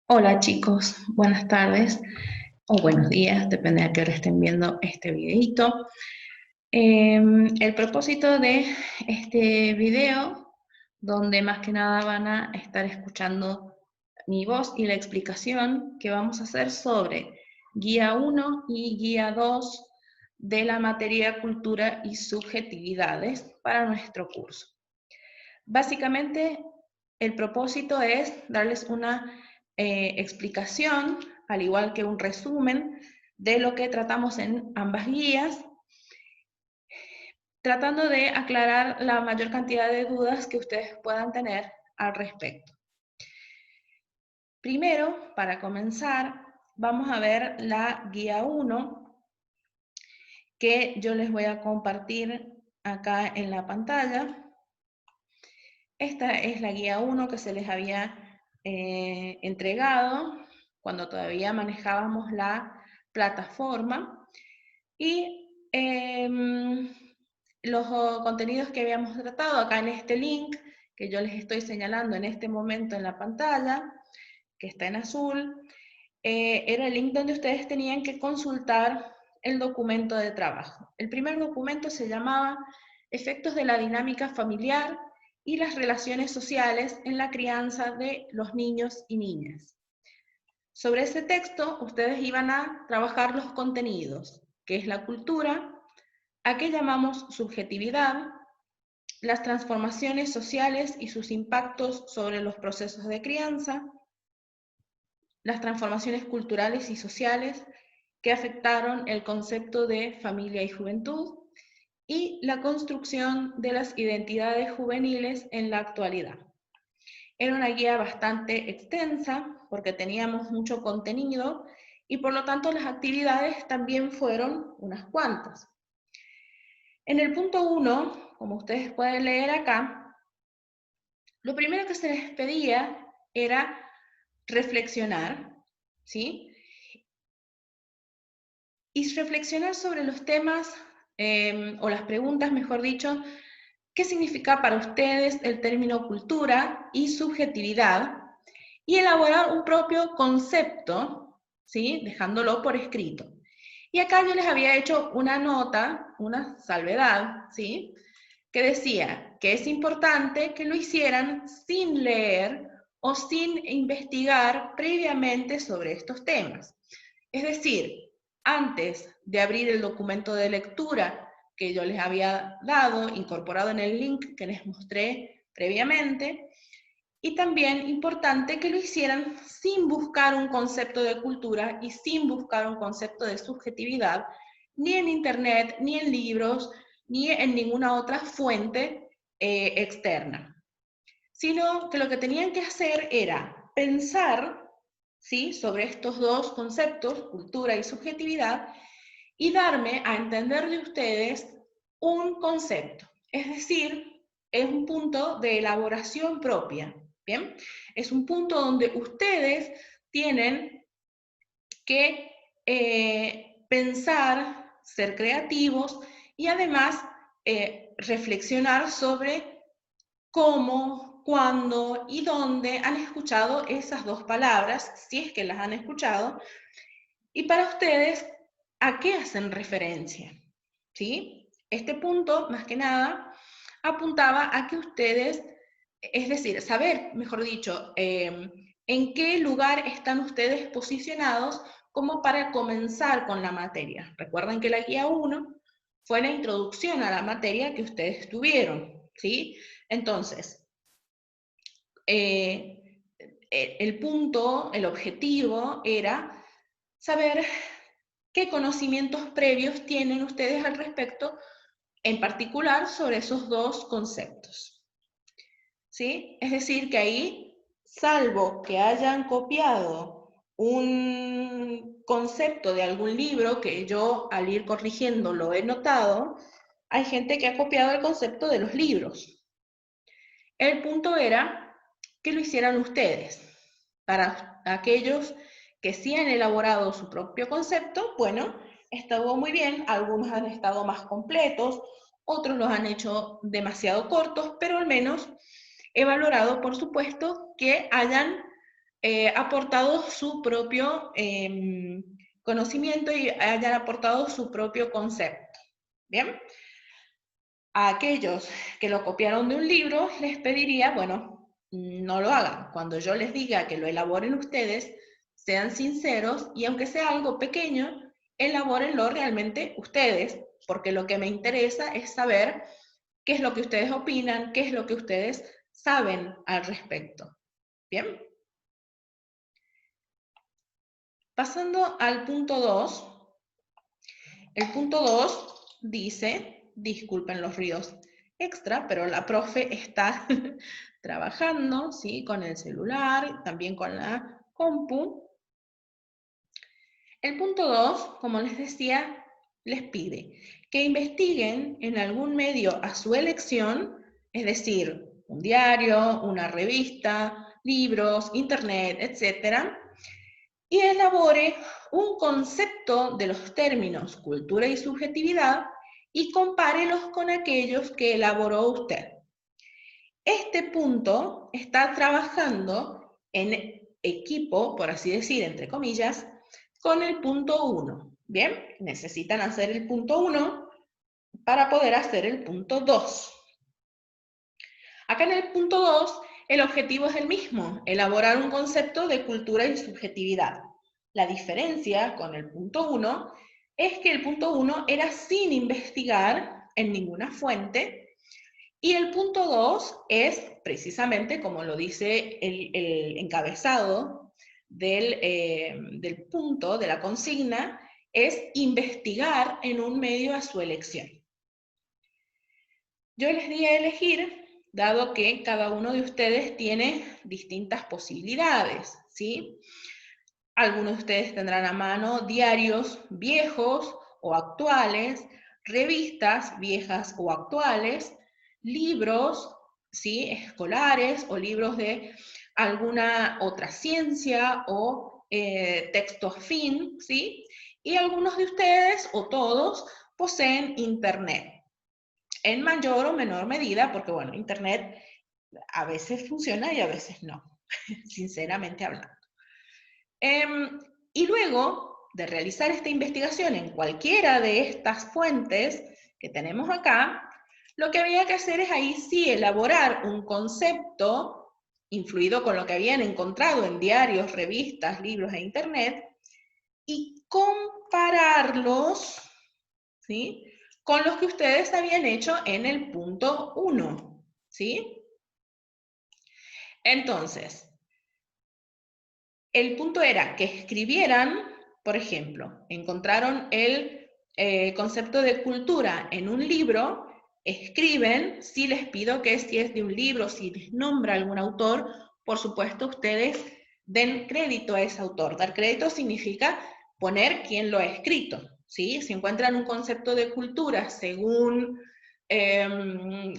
Hola chicos, buenas tardes o buenos días, depende de a qué hora estén viendo este videito. El propósito de este video, donde más que nada van a estar escuchando mi voz y la explicación que vamos a hacer sobre guía 1 y guía 2 de la materia cultura y subjetividades para nuestro curso. Básicamente, el propósito es darles una explicación, al igual que un resumen, de lo que tratamos en ambas guías, tratando de aclarar la mayor cantidad de dudas que ustedes puedan tener al respecto. Primero, para comenzar, vamos a ver la guía 1, que yo les voy a compartir acá en la pantalla. Esta es la guía 1 que se les había entregado cuando todavía manejábamos la plataforma y los contenidos que habíamos tratado acá en este link que yo les estoy señalando en este momento en la pantalla, que está en azul, era el link donde ustedes tenían que consultar el documento de trabajo. El primer documento se llamaba Efectos de la dinámica familiar y las relaciones sociales en la crianza de los niños y niñas. Sobre ese texto, ustedes iban a trabajar los contenidos, que es la cultura, a qué llamamos subjetividad, las transformaciones sociales y sus impactos sobre los procesos de crianza, las transformaciones culturales y sociales que afectaron el concepto de familia y juventud, y la construcción de las identidades juveniles en la actualidad. Era una guía bastante extensa porque teníamos mucho contenido y por lo tanto las actividades también fueron unas cuantas. En el punto 1, como ustedes pueden leer acá, lo primero que se les pedía era reflexionar, ¿sí? Y reflexionar sobre los temas, o las preguntas, mejor dicho, ¿qué significa para ustedes el término cultura y subjetividad? Y elaborar un propio concepto, ¿sí? Dejándolo por escrito. Y acá yo les había hecho una nota, una salvedad, ¿sí? Que decía que es importante que lo hicieran sin leer o sin investigar previamente sobre estos temas. Es decir, antes de abrir el documento de lectura que yo les había dado, incorporado en el link que les mostré previamente, y también importante que lo hicieran sin buscar un concepto de cultura y sin buscar un concepto de subjetividad, ni en internet, ni en libros, ni en ninguna otra fuente externa. Sino que lo que tenían que hacer era pensar, ¿sí?, sobre estos dos conceptos, cultura y subjetividad, y darme a entender de ustedes un concepto. Es decir, es un punto de elaboración propia, ¿bien? Es un punto donde ustedes tienen que pensar, ser creativos y además reflexionar sobre cómo, cuándo y dónde han escuchado esas dos palabras, si es que las han escuchado, y para ustedes, ¿a qué hacen referencia? ¿Sí? Este punto, más que nada, apuntaba a que ustedes, es decir, saber, mejor dicho, en qué lugar están ustedes posicionados como para comenzar con la materia. Recuerden que la guía 1 fue la introducción a la materia que ustedes tuvieron, ¿sí? Entonces, el punto, el objetivo era saber qué conocimientos previos tienen ustedes al respecto, en particular sobre esos dos conceptos. ¿Sí? Es decir, que ahí, salvo que hayan copiado un concepto de algún libro que yo al ir corrigiendo lo he notado, hay gente que ha copiado el concepto de los libros. El punto era que lo hicieran ustedes. Para aquellos que sí han elaborado su propio concepto, bueno, estuvo muy bien, algunos han estado más completos, otros los han hecho demasiado cortos, pero al menos he valorado, por supuesto, que hayan aportado su propio conocimiento y hayan aportado su propio concepto. ¿Bien? A aquellos que lo copiaron de un libro, les pediría, bueno, no lo hagan. Cuando yo les diga que lo elaboren ustedes, sean sinceros y aunque sea algo pequeño, elabórenlo realmente ustedes, porque lo que me interesa es saber qué es lo que ustedes opinan, qué es lo que ustedes saben al respecto. ¿Bien? Pasando al punto 2. El punto 2 dice, disculpen los ruidos extra, pero la profe está trabajando, ¿sí? Con el celular, también con la compu. El punto 2, como les decía, les pide que investiguen en algún medio a su elección, es decir, un diario, una revista, libros, internet, etc., y elabore un concepto de los términos cultura y subjetividad y compárelos con aquellos que elaboró usted. Este punto está trabajando en equipo, por así decir, entre comillas, con el punto 1. Bien, necesitan hacer el punto 1 para poder hacer el punto 2. Acá en el punto 2, el objetivo es el mismo, elaborar un concepto de cultura y subjetividad. La diferencia con el punto 1 es que el punto 1 era sin investigar en ninguna fuente y el punto 2 es precisamente, como lo dice el encabezado del punto, de la consigna, es investigar en un medio a su elección. Yo les di a elegir, dado que cada uno de ustedes tiene distintas posibilidades, ¿sí? Algunos de ustedes tendrán a mano diarios viejos o actuales, revistas viejas o actuales, libros, ¿sí? Escolares o libros de alguna otra ciencia o texto afín, ¿sí? Y algunos de ustedes, o todos, poseen Internet. En mayor o menor medida, porque bueno, Internet a veces funciona y a veces no, sinceramente hablando. Y luego de realizar esta investigación en cualquiera de estas fuentes que tenemos acá, lo que había que hacer es ahí sí elaborar un concepto influido con lo que habían encontrado en diarios, revistas, libros e internet y compararlos, ¿sí?, con los que ustedes habían hecho en el punto 1, ¿sí? Entonces, el punto era que escribieran, por ejemplo, encontraron el concepto de cultura en un libro, escriben, si les pido que si es de un libro, si les nombra algún autor, por supuesto ustedes den crédito a ese autor. Dar crédito significa poner quién lo ha escrito, ¿sí? Si encuentran un concepto de cultura según,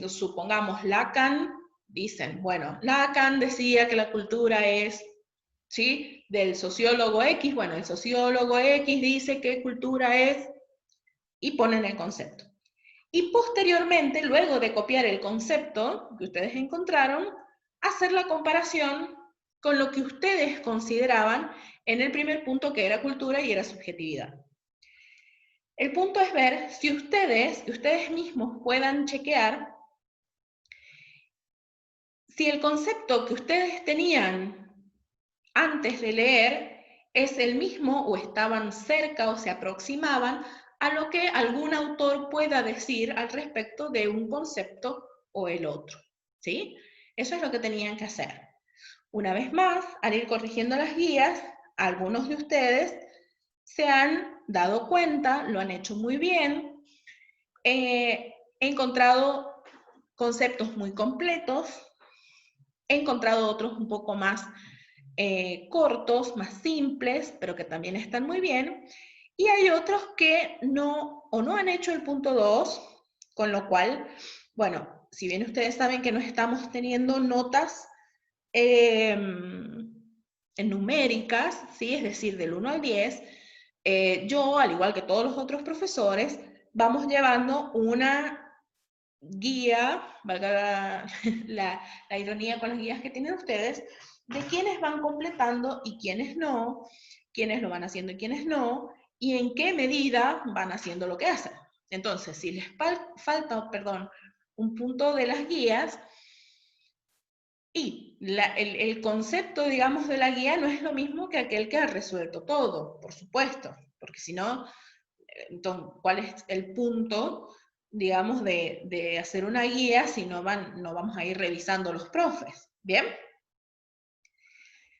supongamos, Lacan, dicen, bueno, Lacan decía que la cultura es, ¿sí?, del sociólogo X, bueno, el sociólogo X dice que cultura es, y ponen el concepto. Y posteriormente, luego de copiar el concepto que ustedes encontraron, hacer la comparación con lo que ustedes consideraban en el primer punto, que era cultura y era subjetividad. El punto es ver si ustedes mismos puedan chequear si el concepto que ustedes tenían antes de leer es el mismo o estaban cerca o se aproximaban a lo que algún autor pueda decir al respecto de un concepto o el otro, ¿sí? Eso es lo que tenían que hacer. Una vez más, al ir corrigiendo las guías, algunos de ustedes se han dado cuenta, lo han hecho muy bien, he encontrado conceptos muy completos, he encontrado otros un poco más cortos, más simples, pero que también están muy bien, y hay otros que no han hecho el punto 2, con lo cual, bueno, si bien ustedes saben que no estamos teniendo notas numéricas, ¿sí?, es decir, del 1 al 10, yo, al igual que todos los otros profesores, vamos llevando una guía, valga la ironía con las guías que tienen ustedes, de quiénes van completando y quiénes no, quiénes lo van haciendo y quiénes no, y en qué medida van haciendo lo que hacen. Entonces, si les falta, perdón, un punto de las guías, y el concepto, digamos, de la guía no es lo mismo que aquel que ha resuelto todo, por supuesto, porque si no, entonces, ¿cuál es el punto, digamos, de hacer una guía si no vamos a ir revisando los profes? ¿Bien?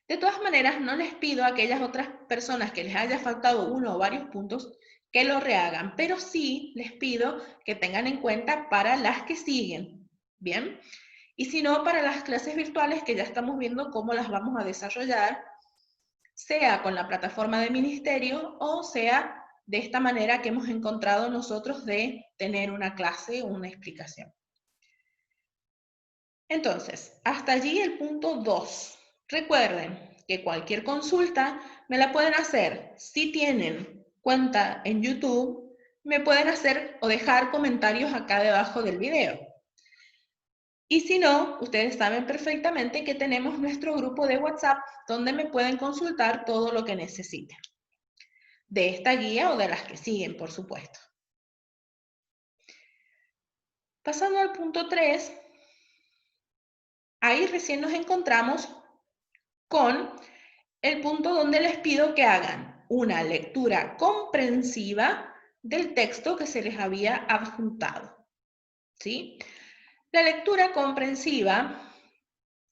De todas maneras, no les pido a aquellas otras personas que les haya faltado uno o varios puntos que lo rehagan, pero sí les pido que tengan en cuenta para las que siguen. ¿Bien? Y si no, para las clases virtuales que ya estamos viendo cómo las vamos a desarrollar, sea con la plataforma de ministerio o sea de esta manera que hemos encontrado nosotros de tener una clase o una explicación. Entonces, hasta allí el punto 2. Recuerden que cualquier consulta me la pueden hacer. Si tienen cuenta en YouTube, me pueden hacer o dejar comentarios acá debajo del video. Y si no, ustedes saben perfectamente que tenemos nuestro grupo de WhatsApp donde me pueden consultar todo lo que necesiten. De esta guía o de las que siguen, por supuesto. Pasando al punto 3, ahí recién nos encontramos con el punto donde les pido que hagan una lectura comprensiva del texto que se les había adjuntado. ¿Sí? La lectura comprensiva,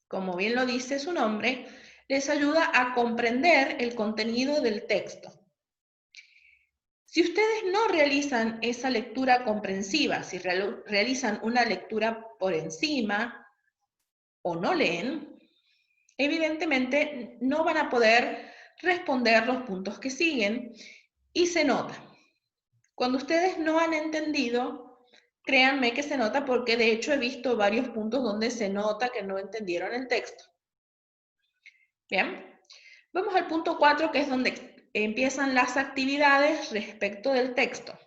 como bien lo dice su nombre, les ayuda a comprender el contenido del texto. Si ustedes no realizan esa lectura comprensiva, si realizan una lectura por encima o no leen, evidentemente no van a poder responder los puntos que siguen y se nota. Cuando ustedes no han entendido, créanme que se nota porque de hecho he visto varios puntos donde se nota que no entendieron el texto. Bien, vamos al punto 4, que es donde empiezan las actividades respecto del texto.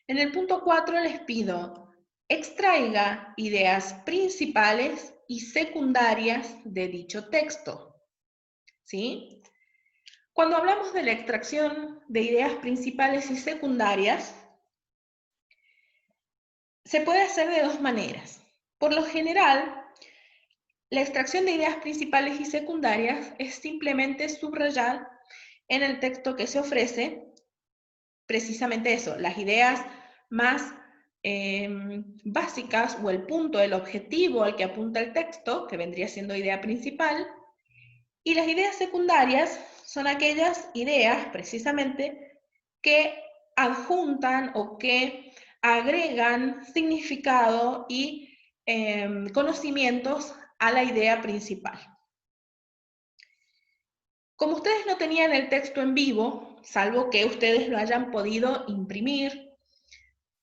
En el punto 4 les pido extraiga ideas principales y secundarias de dicho texto. ¿Sí? Cuando hablamos de la extracción de ideas principales y secundarias, se puede hacer de dos maneras. Por lo general, la extracción de ideas principales y secundarias es simplemente subrayar en el texto que se ofrece precisamente eso, las ideas más básicas o el punto, el objetivo al que apunta el texto, que vendría siendo idea principal, y las ideas secundarias son aquellas ideas precisamente que adjuntan o que agregan significado y conocimientos a la idea principal. Como ustedes no tenían el texto en vivo, salvo que ustedes lo hayan podido imprimir,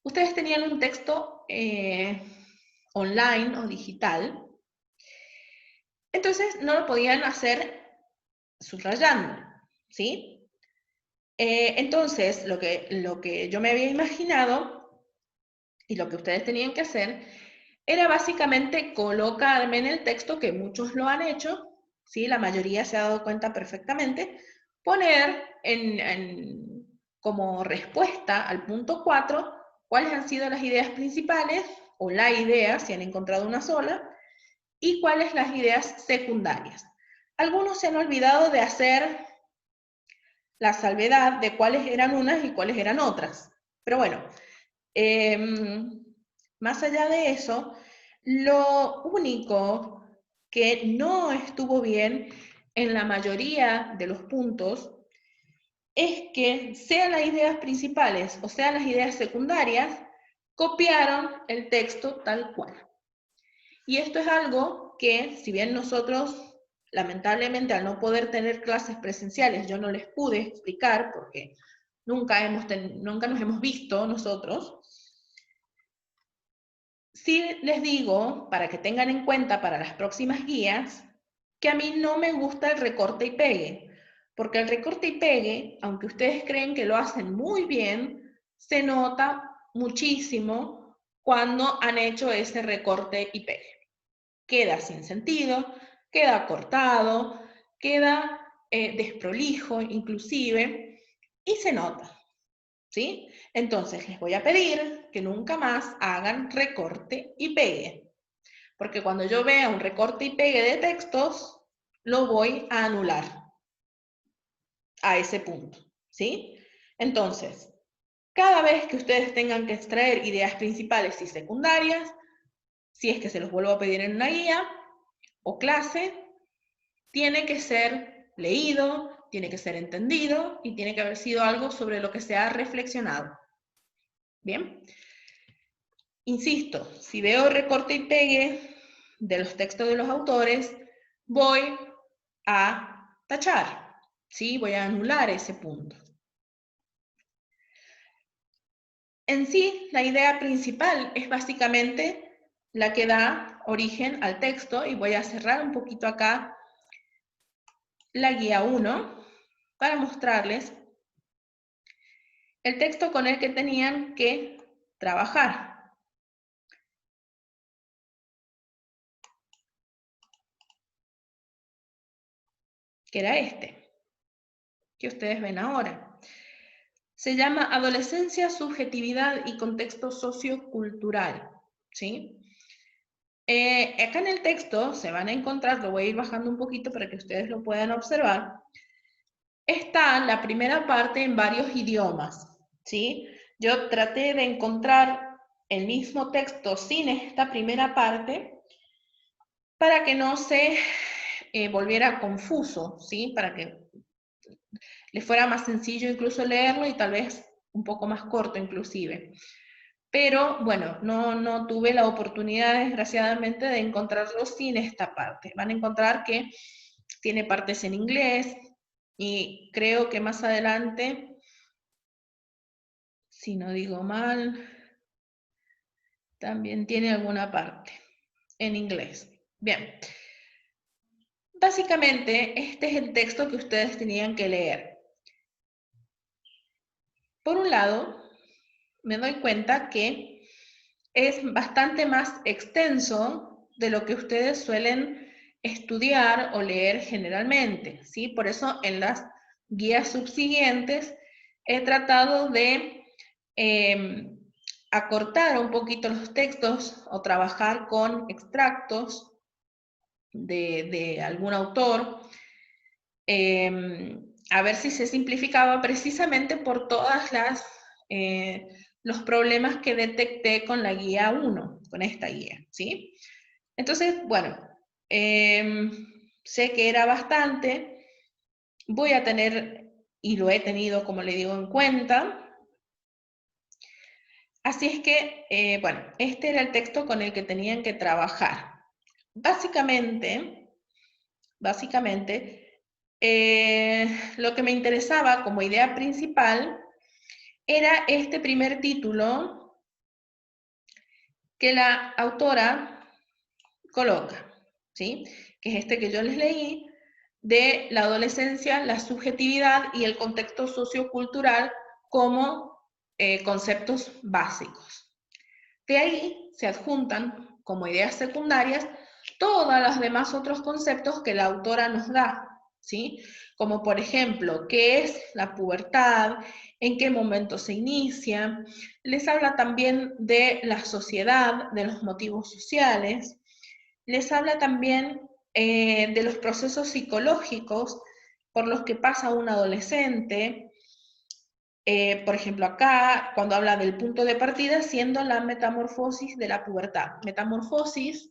ustedes tenían un texto online o digital, entonces no lo podían hacer subrayando, ¿sí? Entonces, lo que yo me había imaginado y lo que ustedes tenían que hacer era básicamente colocarme en el texto, que muchos lo han hecho, ¿sí? La mayoría se ha dado cuenta perfectamente, poner como respuesta al punto 4 cuáles han sido las ideas principales, o la idea, si han encontrado una sola, y cuáles las ideas secundarias. Algunos se han olvidado de hacer la salvedad de cuáles eran unas y cuáles eran otras. Pero bueno, más allá de eso, lo único que no estuvo bien en la mayoría de los puntos es que sean las ideas principales o sean las ideas secundarias, copiaron el texto tal cual. Y esto es algo que, si bien nosotros, lamentablemente, al no poder tener clases presenciales, yo no les pude explicar porque nunca nos hemos visto nosotros, sí les digo, para que tengan en cuenta para las próximas guías, que a mí no me gusta el recorte y pegue, porque el recorte y pegue, aunque ustedes creen que lo hacen muy bien, se nota muchísimo cuando han hecho ese recorte y pegue. Queda sin sentido, queda cortado, queda desprolijo inclusive, y se nota, ¿sí? Entonces les voy a pedir que nunca más hagan recorte y pegue, porque cuando yo vea un recorte y pegue de textos, lo voy a anular a ese punto, ¿sí? Entonces, cada vez que ustedes tengan que extraer ideas principales y secundarias, si es que se los vuelvo a pedir en una guía o clase, tiene que ser leído, tiene que ser entendido y tiene que haber sido algo sobre lo que se ha reflexionado. ¿Bien? Insisto, si veo recorte y pegue de los textos de los autores, voy a tachar, ¿sí? Voy a anular ese punto. En sí, la idea principal es básicamente la que da origen al texto, y voy a cerrar un poquito acá la guía 1 para mostrarles el texto con el que tenían que trabajar. Que era este, que ustedes ven ahora. Se llama Adolescencia, Subjetividad y Contexto Sociocultural, ¿sí? Acá en el texto se van a encontrar, lo voy a ir bajando un poquito para que ustedes lo puedan observar, está la primera parte en varios idiomas, ¿sí? Yo traté de encontrar el mismo texto sin esta primera parte para que no se volviera confuso, ¿sí? Para que les fuera más sencillo incluso leerlo y tal vez un poco más corto inclusive. Pero bueno, no tuve la oportunidad desgraciadamente de encontrarlo sin esta parte. Van a encontrar que tiene partes en inglés y creo que más adelante, si no digo mal, también tiene alguna parte en inglés. Bien. Básicamente, este es el texto que ustedes tenían que leer. Por un lado, me doy cuenta que es bastante más extenso de lo que ustedes suelen estudiar o leer generalmente, ¿sí? Por eso en las guías subsiguientes he tratado de acortar un poquito los textos o trabajar con extractos de algún autor, a ver si se simplificaba precisamente por todas los problemas que detecté con la guía 1, con esta guía, ¿sí? Entonces, bueno, sé que era bastante, voy a tener, y lo he tenido, como le digo, en cuenta. Así es que, bueno, este era el texto con el que tenían que trabajar. Básicamente, lo que me interesaba como idea principal era este primer título que la autora coloca, ¿sí? Que es este que yo les leí, de la adolescencia, la subjetividad y el contexto sociocultural como conceptos básicos. De ahí se adjuntan como ideas secundarias todos los demás otros conceptos que la autora nos da, ¿sí? Como por ejemplo, ¿qué es la pubertad? ¿En qué momento se inicia? Les habla también de la sociedad, de los motivos sociales. Les habla también de los procesos psicológicos por los que pasa un adolescente. Por ejemplo, acá, cuando habla del punto de partida, siendo la metamorfosis de la pubertad. Metamorfosis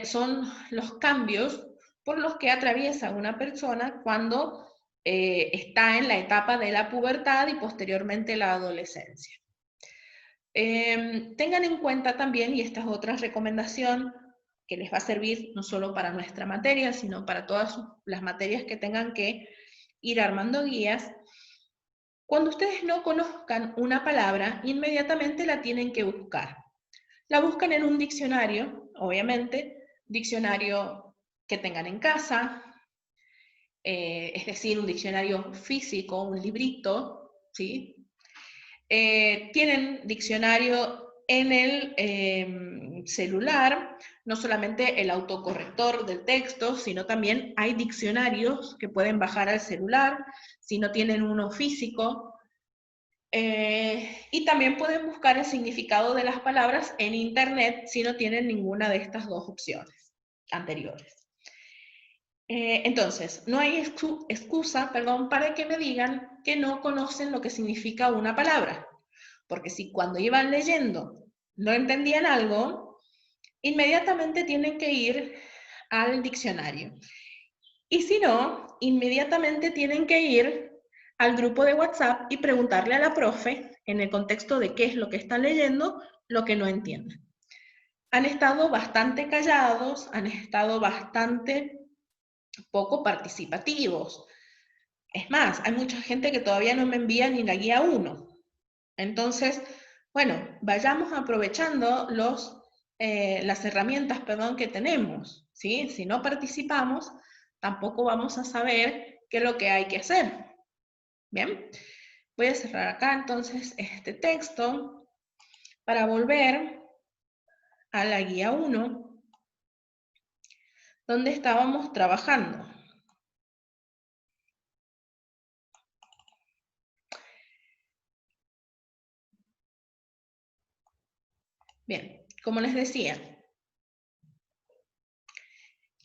son los cambios por los que atraviesa una persona cuando está en la etapa de la pubertad y posteriormente la adolescencia. Tengan en cuenta también, y esta es otra recomendación que les va a servir no solo para nuestra materia, sino para todas las materias que tengan que ir armando guías. Cuando ustedes no conozcan una palabra, inmediatamente la tienen que buscar. La buscan en un diccionario, obviamente, diccionario que tengan en casa, es decir, un diccionario físico, un librito, ¿sí? Tienen diccionario en el celular, no solamente el autocorrector del texto, sino también hay diccionarios que pueden bajar al celular, si no tienen uno físico, y también pueden buscar el significado de las palabras en internet si no tienen ninguna de estas dos opciones anteriores. Entonces, no hay excusa, para que me digan que no conocen lo que significa una palabra. Porque si cuando iban leyendo no entendían algo, inmediatamente tienen que ir al diccionario. Y si no, inmediatamente tienen que ir al grupo de WhatsApp y preguntarle a la profe, en el contexto de qué es lo que están leyendo, lo que no entienden. Han estado bastante callados, han estado bastante poco participativos. Es más, hay mucha gente que todavía no me envía ni la guía 1. Entonces, bueno, vayamos aprovechando las herramientas, que tenemos, ¿sí? Si no participamos, tampoco vamos a saber qué es lo que hay que hacer. Bien, voy a cerrar acá entonces este texto para volver a la guía 1, donde estábamos trabajando. Bien, como les decía,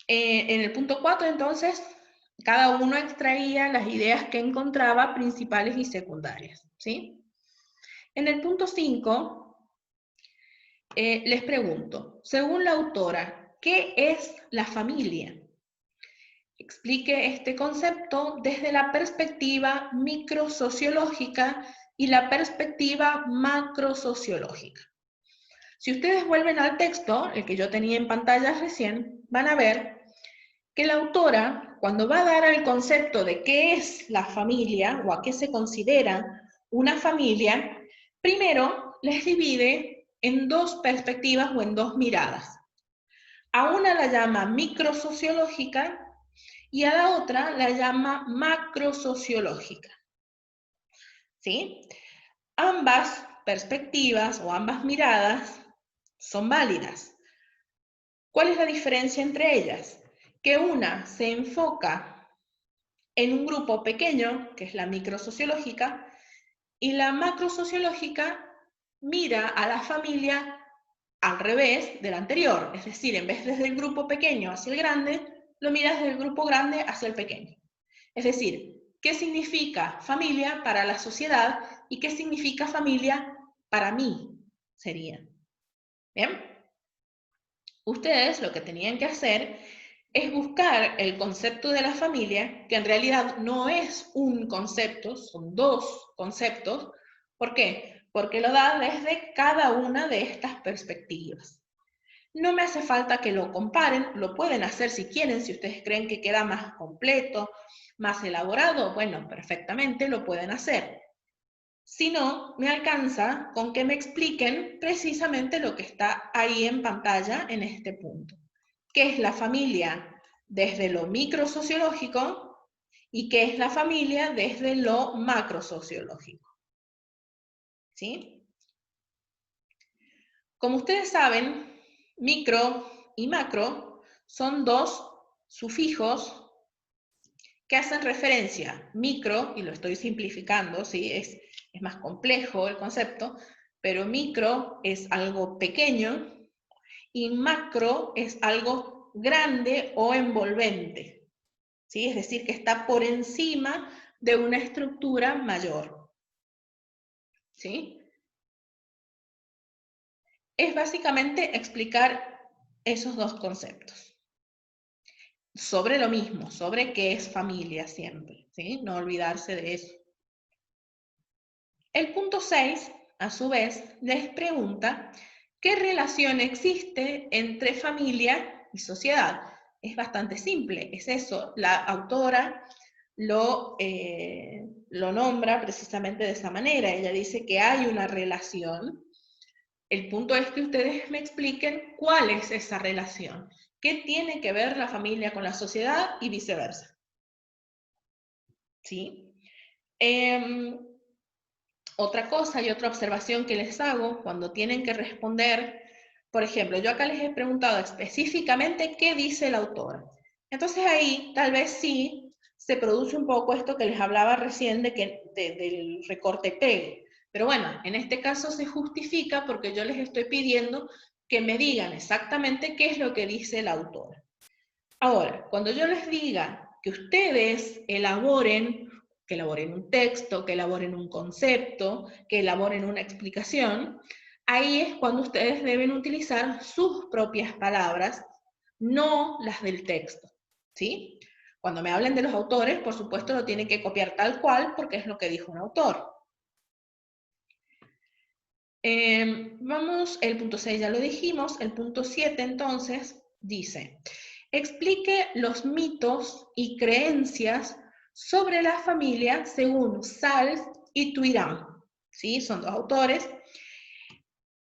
en el punto 4, entonces, cada uno extraía las ideas que encontraba, principales y secundarias, ¿sí? En el punto 5, les pregunto, según la autora, ¿qué es la familia? Explique este concepto desde la perspectiva microsociológica y la perspectiva macrosociológica. Si ustedes vuelven al texto, el que yo tenía en pantalla recién, van a ver que la autora, cuando va a dar el concepto de qué es la familia o a qué se considera una familia, primero les divide en dos perspectivas o en dos miradas. A una la llama microsociológica y a la otra la llama macrosociológica. ¿Sí? Ambas perspectivas o ambas miradas son válidas. ¿Cuál es la diferencia entre ellas? Que una se enfoca en un grupo pequeño, que es la microsociológica, y la macrosociológica mira a la familia al revés del anterior, es decir, en vez desde el grupo pequeño hacia el grande, lo miras desde el grupo grande hacia el pequeño. Es decir, ¿qué significa familia para la sociedad y qué significa familia para mí? Sería. ¿Bien? Ustedes lo que tenían que hacer es buscar el concepto de la familia, que en realidad no es un concepto, son dos conceptos. ¿Por qué? Porque lo da desde cada una de estas perspectivas. No me hace falta que lo comparen, lo pueden hacer si quieren, si ustedes creen que queda más completo, más elaborado, bueno, perfectamente lo pueden hacer. Si no, me alcanza con que me expliquen precisamente lo que está ahí en pantalla en este punto. ¿Qué es la familia desde lo microsociológico y qué es la familia desde lo macrosociológico? ¿Sí? Como ustedes saben, micro y macro son dos sufijos que hacen referencia. Micro, y lo estoy simplificando, ¿sí? Es más complejo el concepto, pero micro es algo pequeño y macro es algo grande o envolvente, ¿sí? Es decir, que está por encima de una estructura mayor, ¿sí? Es básicamente explicar esos dos conceptos. Sobre lo mismo, sobre qué es familia siempre, ¿sí? No olvidarse de eso. El punto 6, a su vez, les pregunta ¿qué relación existe entre familia y sociedad? Es bastante simple, es eso. La autora lo nombra precisamente de esa manera. Ella dice que hay una relación. El punto es que ustedes me expliquen cuál es esa relación. ¿Qué tiene que ver la familia con la sociedad y viceversa? ¿Sí? Otra cosa y otra observación que les hago cuando tienen que responder, por ejemplo, yo acá les he preguntado específicamente qué dice el autor. Entonces ahí tal vez sí se produce un poco esto que les hablaba recién del recorte pegue. Pero bueno, en este caso se justifica porque yo les estoy pidiendo que me digan exactamente qué es lo que dice el autor. Ahora, cuando yo les diga que ustedes que elaboren un texto, que elaboren un concepto, que elaboren una explicación, ahí es cuando ustedes deben utilizar sus propias palabras, no las del texto, ¿sí? Cuando me hablen de los autores, por supuesto lo tienen que copiar tal cual porque es lo que dijo un autor. El punto 6 ya lo dijimos, el punto 7 entonces dice, explique los mitos y creencias sobre la familia según Sals y Tuirán. ¿Sí? Son dos autores.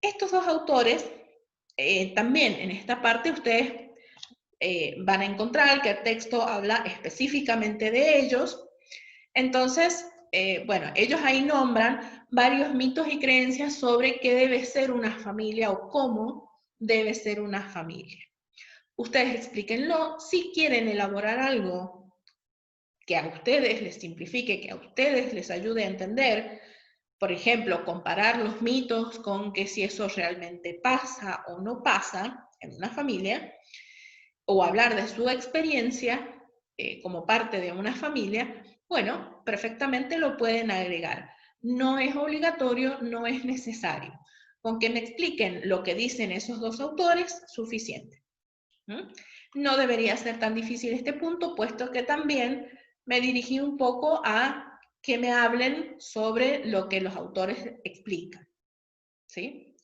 Estos dos autores, también en esta parte ustedes van a encontrar que el texto habla específicamente de ellos. Entonces, bueno, ellos ahí nombran varios mitos y creencias sobre qué debe ser una familia o cómo debe ser una familia. Ustedes explíquenlo. Si quieren elaborar algo que a ustedes les simplifique, que a ustedes les ayude a entender, por ejemplo, comparar los mitos con que si eso realmente pasa o no pasa en una familia, o hablar de su experiencia como parte de una familia, bueno, perfectamente lo pueden agregar. No es obligatorio, no es necesario. Con que me expliquen lo que dicen esos dos autores, suficiente. No debería ser tan difícil este punto, puesto que también me dirigí un poco a que me hablen sobre lo que los autores explican. ¿Sí?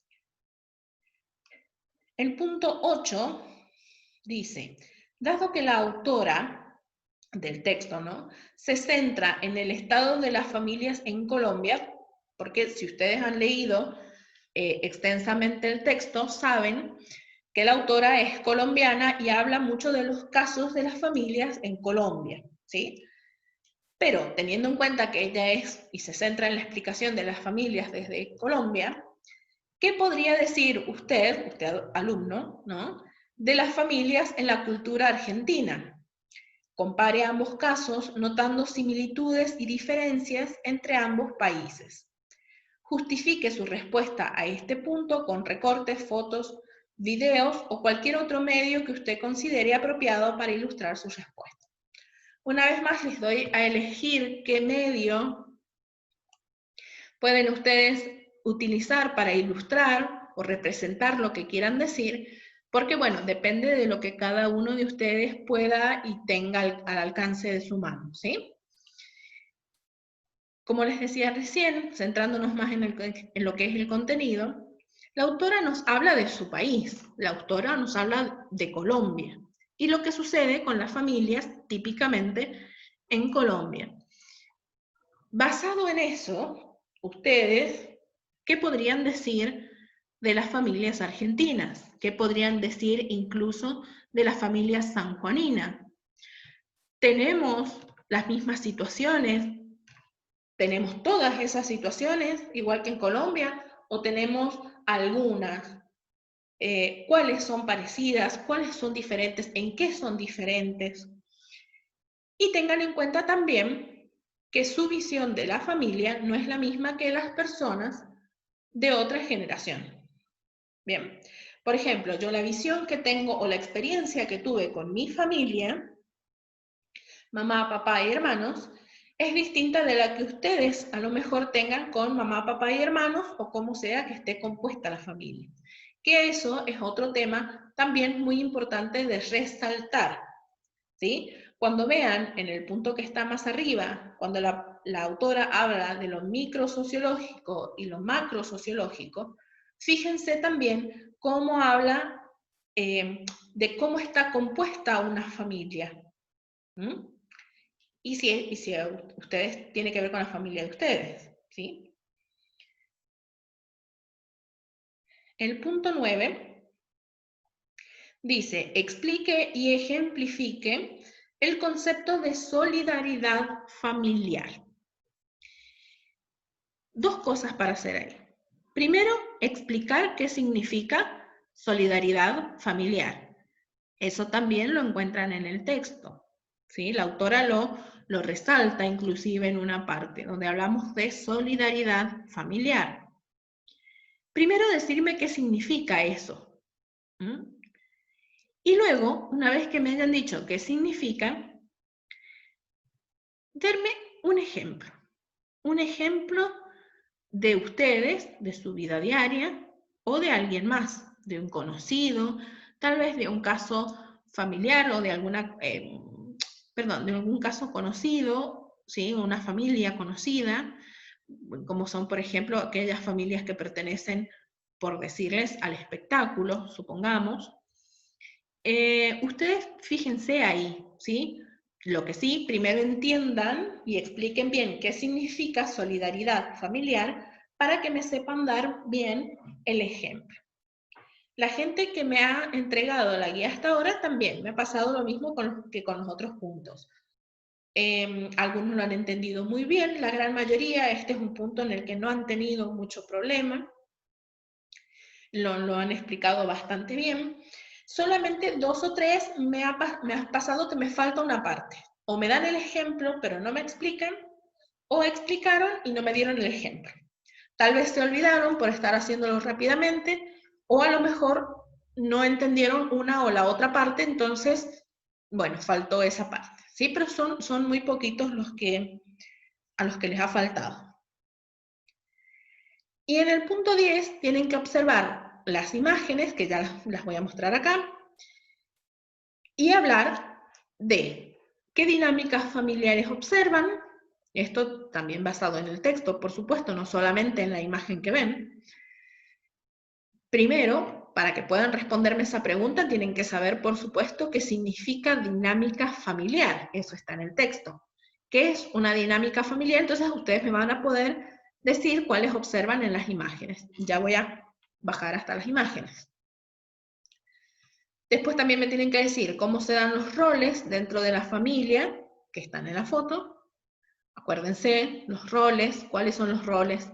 El punto 8 dice, dado que la autora del texto, ¿no?, se centra en el estado de las familias en Colombia, porque si ustedes han leído extensamente el texto, saben que la autora es colombiana y habla mucho de los casos de las familias en Colombia, ¿sí? Pero teniendo en cuenta que ella es y se centra en la explicación de las familias desde Colombia, ¿qué podría decir usted alumno, ¿no?, de las familias en la cultura argentina? Compare ambos casos notando similitudes y diferencias entre ambos países. Justifique su respuesta a este punto con recortes, fotos, videos o cualquier otro medio que usted considere apropiado para ilustrar su respuesta. Una vez más les doy a elegir qué medio pueden ustedes utilizar para ilustrar o representar lo que quieran decir, porque bueno, depende de lo que cada uno de ustedes pueda y tenga al alcance de su mano, ¿sí? Como les decía recién, centrándonos más en lo que es el contenido, la autora nos habla de su país, la autora nos habla de Colombia y lo que sucede con las familias típicamente en Colombia. Basado en eso, ustedes, ¿qué podrían decir de las familias argentinas? ¿Qué podrían decir incluso de las familias sanjuaninas? ¿Tenemos las mismas situaciones? ¿Tenemos todas esas situaciones, igual que en Colombia, o tenemos algunas? ¿Cuáles son parecidas? ¿Cuáles son diferentes? ¿En qué son diferentes? Y tengan en cuenta también que su visión de la familia no es la misma que las personas de otra generación. Bien, por ejemplo, yo la visión que tengo o la experiencia que tuve con mi familia, mamá, papá y hermanos, es distinta de la que ustedes a lo mejor tengan con mamá, papá y hermanos o como sea que esté compuesta la familia. Que eso es otro tema también muy importante de resaltar, ¿sí? Cuando vean en el punto que está más arriba, cuando la autora habla de lo microsociológico y lo macrosociológico, fíjense también cómo habla de cómo está compuesta una familia. Y si a ustedes tiene que ver con la familia de ustedes, ¿sí? El punto 9 dice, explique y ejemplifique el concepto de solidaridad familiar. dos cosas para hacer ahí. Primero, explicar qué significa solidaridad familiar. Eso también lo encuentran en el texto, ¿sí? La autora lo resalta inclusive en una parte, donde hablamos de solidaridad familiar. Primero, decirme qué significa eso. Y luego, una vez que me hayan dicho qué significa, darme un ejemplo de ustedes, de su vida diaria, o de alguien más, de un conocido, tal vez de un caso familiar o de alguna, de algún caso conocido, ¿sí? Una familia conocida, como son, por ejemplo, aquellas familias que pertenecen, por decirles, al espectáculo, supongamos. Ustedes fíjense ahí, ¿sí? Lo que sí, primero entiendan y expliquen bien qué significa solidaridad familiar para que me sepan dar bien el ejemplo. La gente que me ha entregado la guía hasta ahora también me ha pasado lo mismo que con los otros puntos. Algunos lo han entendido muy bien, la gran mayoría, este es un punto en el que no han tenido mucho problema, lo han explicado bastante bien. Solamente 2 o 3 me ha pasado que me falta una parte. O me dan el ejemplo, pero no me explican, o explicaron y no me dieron el ejemplo. Tal vez se olvidaron por estar haciéndolo rápidamente, o a lo mejor no entendieron una o la otra parte, entonces, bueno, faltó esa parte. Sí, pero son muy poquitos a los que les ha faltado. Y en el punto 10 tienen que observar las imágenes, que ya las voy a mostrar acá, y hablar de qué dinámicas familiares observan, esto también basado en el texto, por supuesto, no solamente en la imagen que ven. Primero, para que puedan responderme esa pregunta, tienen que saber, por supuesto, qué significa dinámica familiar, eso está en el texto. ¿Qué es una dinámica familiar? Entonces ustedes me van a poder decir cuáles observan en las imágenes. Ya voy a bajar hasta las imágenes. Después también me tienen que decir cómo se dan los roles dentro de la familia, que están en la foto. Acuérdense, los roles, ¿cuáles son los roles?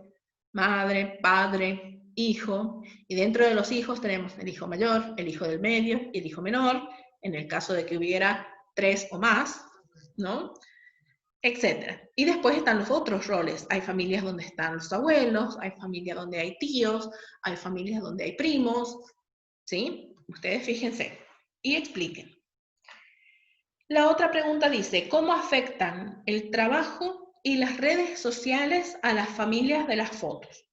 Madre, padre, hijo. Y dentro de los hijos tenemos el hijo mayor, el hijo del medio y el hijo menor, en el caso de que hubiera 3 o más, ¿no? Etcétera. Y después están los otros roles. Hay familias donde están los abuelos, hay familias donde hay tíos, hay familias donde hay primos, ¿sí? Ustedes fíjense y expliquen. La otra pregunta dice, ¿cómo afectan el trabajo y las redes sociales a las familias de las fotos?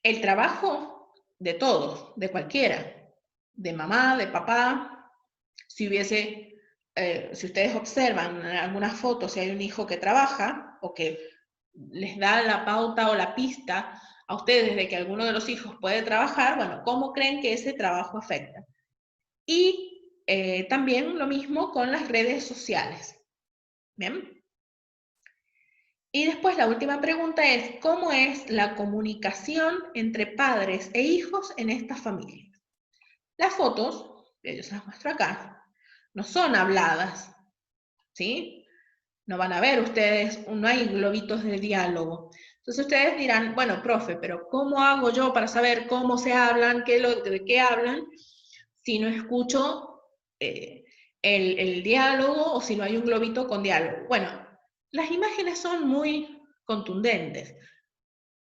El trabajo de todos, de cualquiera, de mamá, de papá. Si ustedes observan en algunas fotos, si hay un hijo que trabaja o que les da la pauta o la pista a ustedes de que alguno de los hijos puede trabajar, bueno, ¿cómo creen que ese trabajo afecta? Y también lo mismo con las redes sociales. ¿Bien? Y después la última pregunta es, ¿cómo es la comunicación entre padres e hijos en estas familias? Las fotos, yo se las muestro acá, no son habladas, ¿sí? No van a ver ustedes, no hay globitos de diálogo. Entonces ustedes dirán, bueno, profe, pero ¿cómo hago yo para saber cómo se hablan, de qué hablan, si no escucho el diálogo o si no hay un globito con diálogo? Bueno, las imágenes son muy contundentes.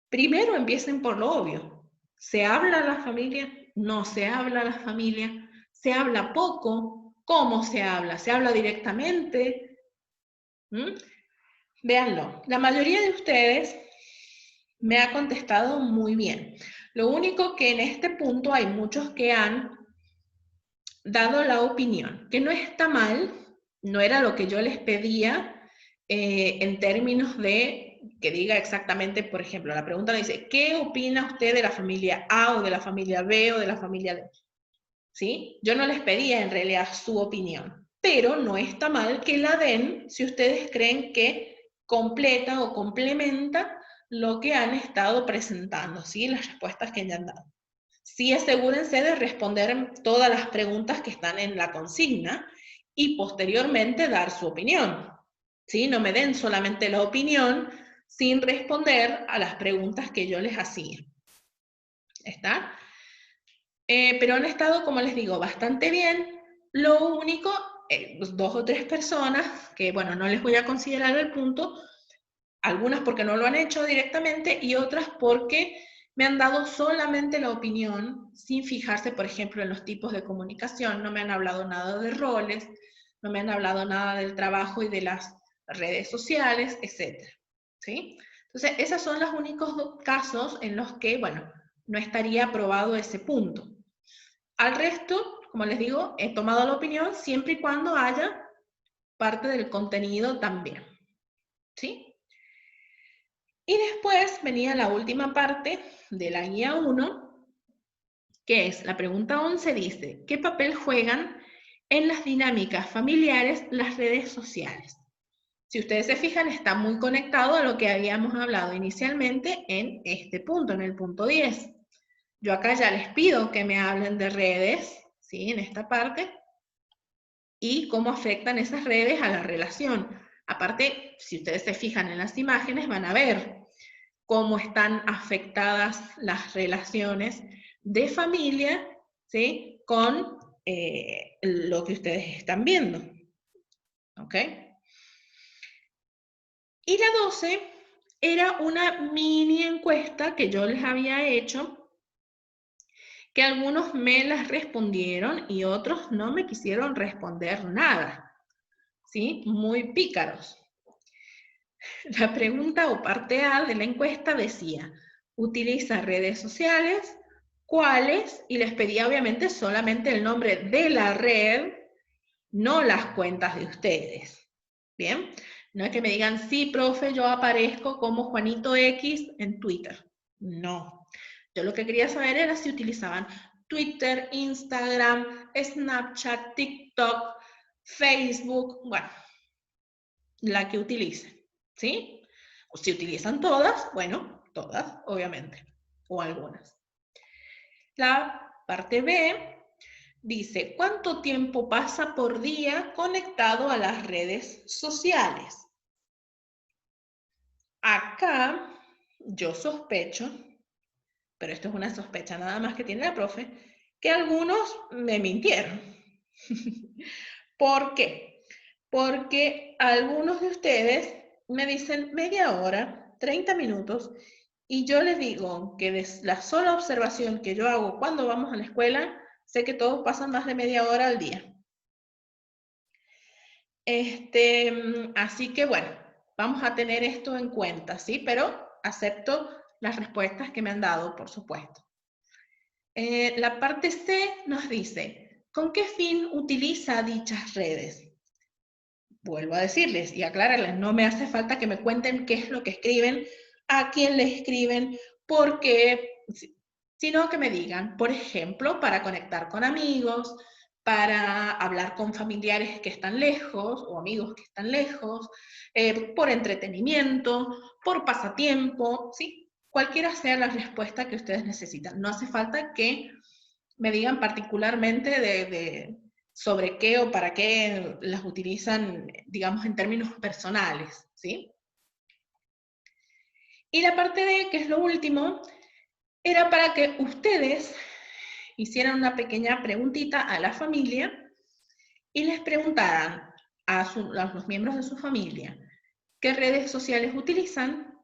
Primero empiecen por lo obvio. ¿Se habla a la familia? ¿No se habla a la familia? ¿Se habla poco? ¿Cómo se habla? ¿Se habla directamente? Véanlo, la mayoría de ustedes me ha contestado muy bien. Lo único que en este punto hay muchos que han dado la opinión, que no está mal, no era lo que yo les pedía en términos de que diga exactamente, por ejemplo, la pregunta dice, ¿qué opina usted de la familia A o de la familia B o de la familia D? ¿Sí? Yo no les pedía en realidad su opinión, pero no está mal que la den si ustedes creen que completa o complementa lo que han estado presentando, ¿sí? Las respuestas que ya han dado. Sí, asegúrense de responder todas las preguntas que están en la consigna y posteriormente dar su opinión. ¿Sí? No me den solamente la opinión sin responder a las preguntas que yo les hacía. ¿Está? Pero han estado, como les digo, bastante bien. Lo único, 2 o 3 personas, que bueno, no les voy a considerar el punto, algunas porque no lo han hecho directamente y otras porque me han dado solamente la opinión sin fijarse, por ejemplo, en los tipos de comunicación, no me han hablado nada de roles, no me han hablado nada del trabajo y de las redes sociales, etc. ¿Sí? Entonces, esos son los únicos casos en los que, bueno, no estaría aprobado ese punto. Al resto, como les digo, he tomado la opinión siempre y cuando haya parte del contenido también. ¿Sí? Y después venía la última parte de la guía 1, que es la pregunta 11, dice, ¿qué papel juegan en las dinámicas familiares las redes sociales? Si ustedes se fijan, está muy conectado a lo que habíamos hablado inicialmente en este punto, en el punto 10. Yo acá ya les pido que me hablen de redes, ¿sí? En esta parte, y cómo afectan esas redes a la relación. Aparte, si ustedes se fijan en las imágenes, van a ver cómo están afectadas las relaciones de familia, ¿sí? Con lo que ustedes están viendo. ¿Ok? Y la 12 era una mini encuesta que yo les había hecho, que algunos me las respondieron y otros no me quisieron responder nada, ¿sí? Muy pícaros. La pregunta o parte A de la encuesta decía, ¿utiliza redes sociales? ¿Cuáles? Y les pedía obviamente solamente el nombre de la red, no las cuentas de ustedes. ¿Bien? No es que me digan, sí, profe, yo aparezco como Juanito X en Twitter. No. Yo lo que quería saber era si utilizaban Twitter, Instagram, Snapchat, TikTok, Facebook, bueno, la que utilicen, ¿sí? O si utilizan todas, bueno, todas, obviamente, o algunas. La parte B dice, ¿cuánto tiempo pasa por día conectado a las redes sociales? Acá yo sospecho, pero esto es una sospecha nada más que tiene la profe, que algunos me mintieron. ¿Por qué? Porque algunos de ustedes me dicen media hora, 30 minutos, y yo les digo que de la sola observación que yo hago cuando vamos a la escuela, sé que todos pasan más de media hora al día. Así que bueno, vamos a tener esto en cuenta, ¿sí? Pero acepto las respuestas que me han dado, por supuesto. La parte C nos dice, ¿con qué fin utiliza dichas redes? Vuelvo a decirles y aclararles, no me hace falta que me cuenten qué es lo que escriben, a quién le escriben, por qué, sino que me digan, por ejemplo, para conectar con amigos, para hablar con familiares que están lejos o amigos que están lejos, por entretenimiento, por pasatiempo, ¿sí? Cualquiera sea la respuesta que ustedes necesitan. No hace falta que me digan particularmente sobre qué o para qué las utilizan, digamos, en términos personales, ¿sí? Y la parte D, que es lo último, era para que ustedes hicieran una pequeña preguntita a la familia y les preguntaran a los miembros de su familia qué redes sociales utilizan,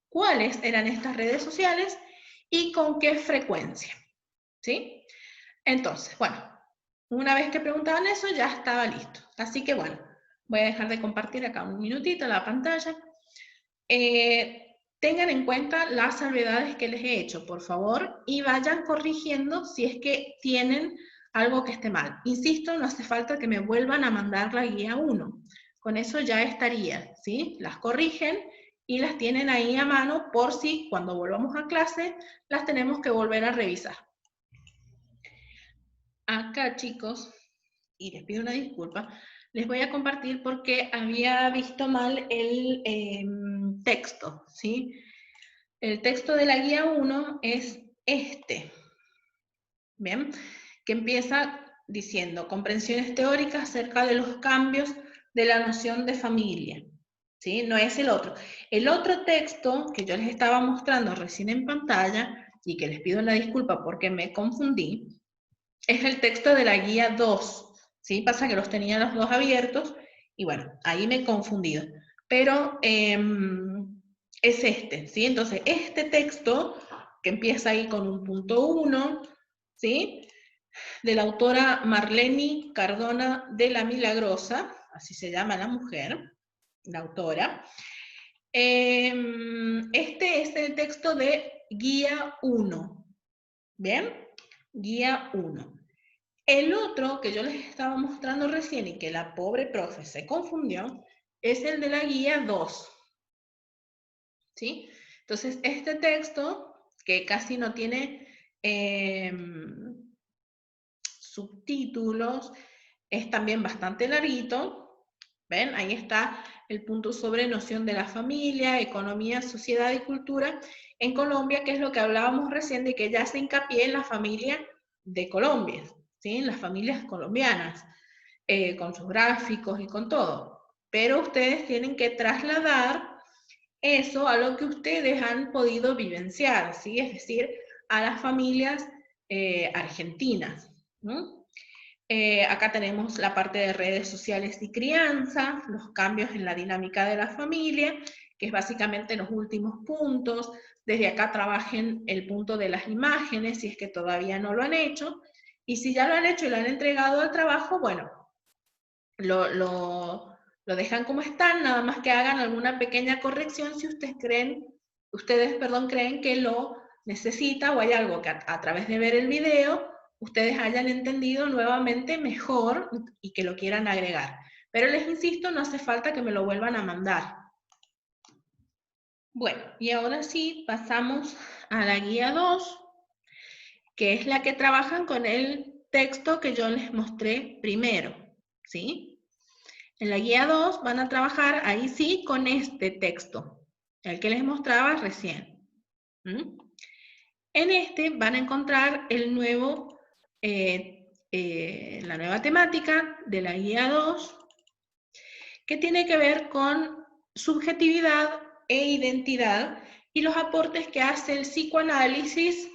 cuáles eran estas redes sociales y con qué frecuencia, ¿sí? Entonces, bueno, una vez que preguntaban eso, ya estaba listo. Así que bueno, voy a dejar de compartir acá un minutito la pantalla. Tengan en cuenta las salvedades que les he hecho, por favor, y vayan corrigiendo si es que tienen algo que esté mal. Insisto, no hace falta que me vuelvan a mandar la guía 1. Con eso ya estaría, ¿sí? Las corrigen y las tienen ahí a mano por si cuando volvamos a clase las tenemos que volver a revisar. Acá, chicos, y les pido una disculpa, les voy a compartir porque había visto mal el texto, ¿sí? El texto de la guía 1 es este, ¿bien? Que empieza diciendo comprensiones teóricas acerca de los cambios de la noción de familia. ¿sí? No es el otro. El otro texto que yo les estaba mostrando recién en pantalla, y que les pido la disculpa porque me confundí, es el texto de la guía 2, ¿sí? Pasa que los tenía los dos abiertos, y bueno, ahí me he confundido. Pero es este, ¿sí? Entonces, este texto, que empieza ahí con un punto 1, ¿sí? De la autora Marlene Cardona de la Milagrosa, así se llama la mujer, la autora. Este es el texto de guía 1, ¿bien? Guía 1. El otro que yo les estaba mostrando recién y que la pobre profe se confundió, es el de la guía 2, ¿sí? Entonces, este texto, que casi no tiene subtítulos, es también bastante larguito. ¿Ven? Ahí está el punto sobre noción de la familia, economía, sociedad y cultura en Colombia, que es lo que hablábamos recién de que ya se hincapié en la familia de Colombia, ¿sí? En las familias colombianas, con sus gráficos y con todo. Pero ustedes tienen que trasladar eso a lo que ustedes han podido vivenciar, ¿sí? Es decir, a las familias argentinas, ¿no? Acá tenemos la parte de redes sociales y crianza, los cambios en la dinámica de la familia, que es básicamente los últimos puntos. Desde acá trabajen el punto de las imágenes, si es que todavía no lo han hecho. Y si ya lo han hecho y lo han entregado al trabajo, bueno, lo dejan como están, nada más que hagan alguna pequeña corrección si ustedes creen que lo necesita o hay algo que a través de ver el video ustedes hayan entendido nuevamente mejor y que lo quieran agregar. Pero les insisto, no hace falta que me lo vuelvan a mandar. Bueno, y ahora sí pasamos a la guía 2, que es la que trabajan con el texto que yo les mostré primero, ¿sí? En la guía 2 van a trabajar ahí sí con este texto, el que les mostraba recién. ¿Mm? En este van a encontrar el nuevo, la nueva temática de la guía 2, que tiene que ver con subjetividad e identidad y los aportes que hace el psicoanálisis